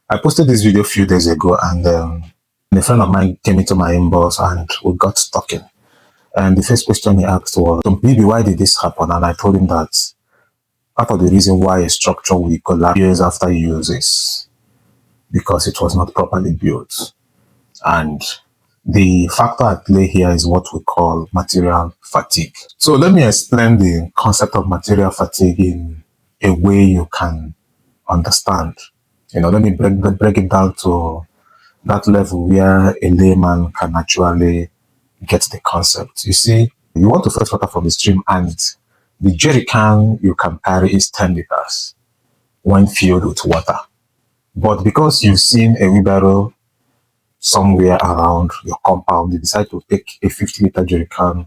I posted this video a few days ago, and a friend of mine came into my inbox and we got talking. And the first question he asked was, "So, maybe why did this happen?" And I told him that part of the reason why a structure will collapse years after use is because it was not properly built. And the factor at play here is what we call material fatigue. So let me explain the concept of material fatigue in a way you can understand. Let me break it down to that level where a layman can actually get the concept. You see, you want to fetch water from the stream, and the jerry can you can carry is 10 liters when filled with water. But because you've seen a wheelbarrow somewhere around your compound, you decide to take a 50-liter jerry can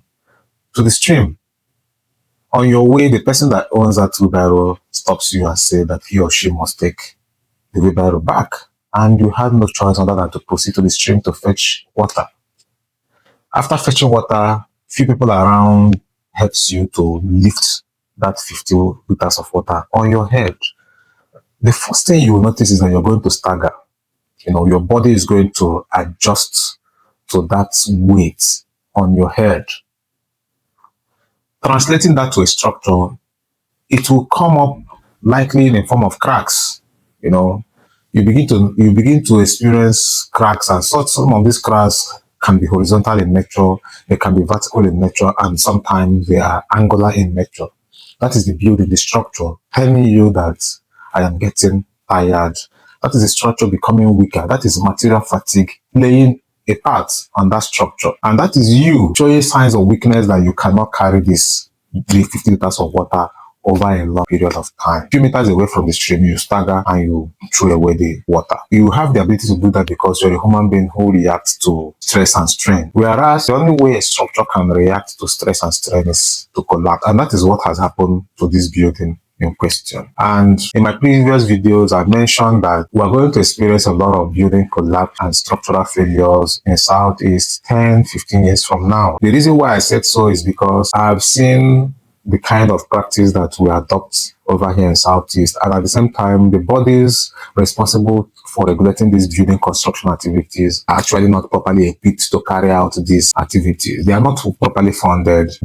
to the stream. On your way, the person that owns that wheelbarrow stops you and says that he or she must take the wheelbarrow back. And you had no choice other than to proceed to the stream to fetch water. After fetching water, few people around helps you to lift that 50 liters of water on your head. The first thing you will notice is that you're going to stagger. Your body is going to adjust to that weight on your head. Translating that to a structure, it will come up likely in the form of cracks. You begin to experience cracks, and some of these cracks can be horizontal in nature, they can be vertical in nature, and sometimes they are angular in nature. That is the building, the structure, telling you that I am getting tired. That is the structure becoming weaker. That is material fatigue playing a part on that structure. And that is you showing signs of weakness that you cannot carry this 50 liters of water over a long period of time. A few meters away from the stream, you stagger and you throw away the water. You have the ability to do that because you're a human being who reacts to stress and strain. Whereas the only way a structure can react to stress and strain is to collapse. And that is what has happened to this building in question. And in my previous videos, I mentioned that we're going to experience a lot of building collapse and structural failures in Southeast 10, 15 years from now. The reason why I said so is because I've seen the kind of practice that we adopt over here in Southeast, and at the same time, the bodies responsible for regulating these building construction activities are actually not properly equipped to carry out these activities. They are not properly funded.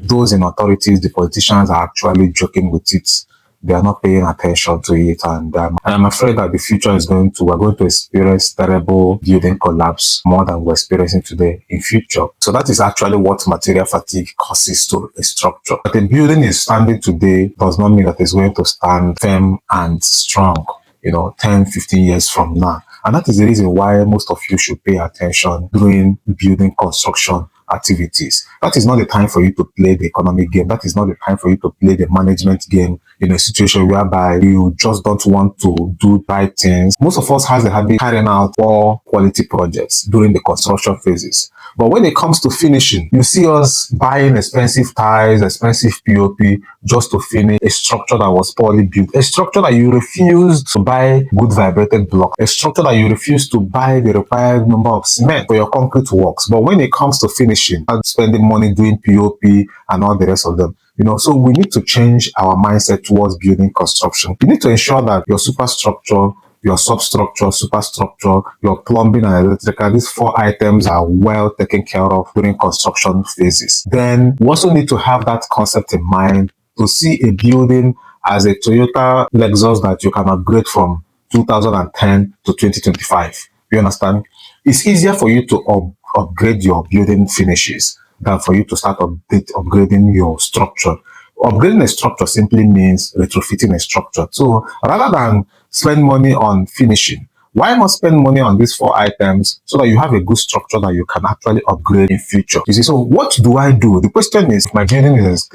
Those in authorities, the politicians are actually joking with it. They are not paying attention to it, and I'm afraid that the future we're going to experience terrible building collapse more than we're experiencing today in future. So that is actually what material fatigue causes to a structure. That a building is standing today does not mean that it's going to stand firm and strong, 10, 15 years from now. And that is the reason why most of you should pay attention during building construction activities. That is not the time for you to play the economic game. That is not the time for you to play the management game in a situation whereby you just don't want to do right things. Most of us has the habit of carrying out poor quality projects during the construction phases. But when it comes to finishing, you see us buying expensive tiles, expensive POP just to finish a structure that was poorly built, a structure that you refused to buy good vibrated block, a structure that you refused to buy the required number of cement for your concrete works. But when it comes to finishing and spending money doing POP and all the rest of them, so we need to change our mindset towards building construction. You need to ensure that your superstructure, your substructure, superstructure, your plumbing and electrical, these 4 items are well taken care of during construction phases. Then we also need to have that concept in mind to see a building as a Toyota Lexus that you can upgrade from 2010 to 2025. You understand? It's easier for you to upgrade your building finishes than for you to start upgrading your structure. Upgrading a structure simply means retrofitting a structure. So rather than spend money on finishing, why not spend money on these 4 items so that you have a good structure that you can actually upgrade in future? You see, so what do I do? The question is, my building is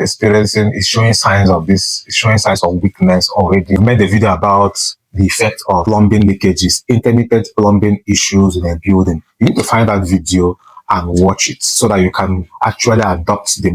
showing signs of weakness already. I made a video about the effect of plumbing leakages, intermittent plumbing issues in a building. You need to find that video and watch it so that you can actually adopt the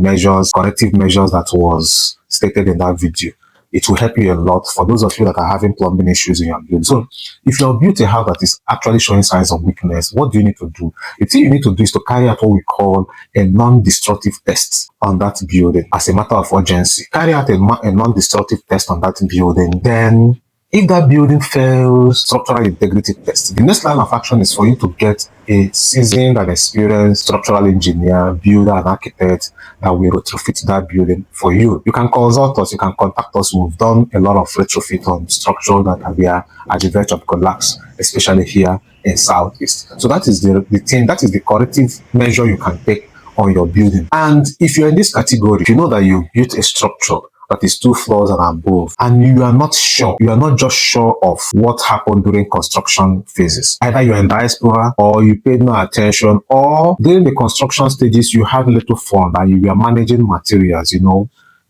corrective measures that was stated in that video. It will help you a lot for those of you that are having plumbing issues in your building. So if you're built a house that is actually showing signs of weakness, what do you need to do? The thing you need to do is to carry out what we call a non-destructive test on that building as a matter of urgency. Carry out a non-destructive test on that building. Then If that building fails structural integrity test, the next line of action is for you to get a seasoned and experienced structural engineer, builder, and architect that will retrofit that building for you. You can consult us, you can contact us. We've done a lot of retrofit on structure that we are at the verge of collapse, especially here in Southeast. So that is the thing, that is the corrective measure you can take on your building. And if you're in this category, if you know that you built a structure that is 2 floors and above, and you are not sure, you are not just sure of what happened during construction phases. Either you're in diaspora, or you paid no attention, or during the construction stages, you had little fun and you were managing materials,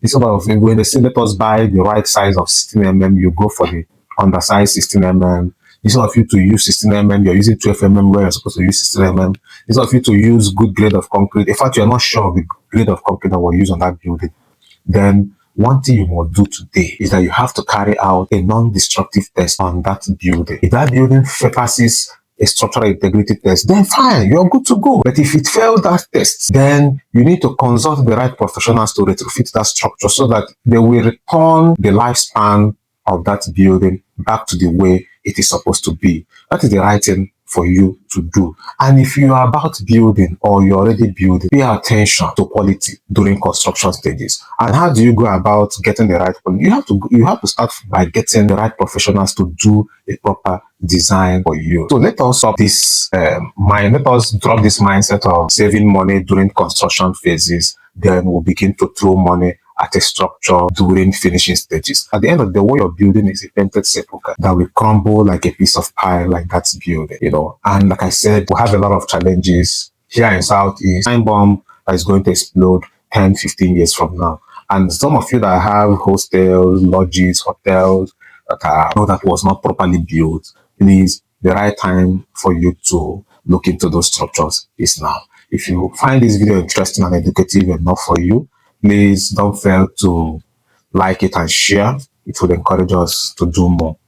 Instead of when they say let us buy the right size of 16 mm, you go for the undersized 16 mm. Instead of you to use 16 mm, you're using 12 mm where you're supposed to use 16 mm. Instead of you to use good grade of concrete, in fact, you're not sure of the grade of concrete that will use on that building, then one thing you must do today is that you have to carry out a non-destructive test on that building. If that building passes a structural integrity test, then fine, you're good to go. But if it failed that test, then you need to consult the right professionals to retrofit that structure so that they will return the lifespan of that building back to the way it is supposed to be. That is the right thing for you to do. And if you are about building or you're already building, pay attention to quality during construction stages. And how do you go about getting the right quality? You have to start by getting the right professionals to do a proper design for you. So let us stop this let us drop this mindset of saving money during construction phases. Then we'll begin to throw money at a structure during finishing stages. At the end of the day, what you're building is a painted sepulchre that will crumble like a piece of pie, like that's building, And like I said, we have a lot of challenges here in Southeast. Time bomb that is going to explode 10, 15 years from now. And some of you that have hostels, lodges, hotels that was not properly built, please, the right time for you to look into those structures is now. If you find this video interesting and educative enough for you, please don't fail to like it and share. It will encourage us to do more.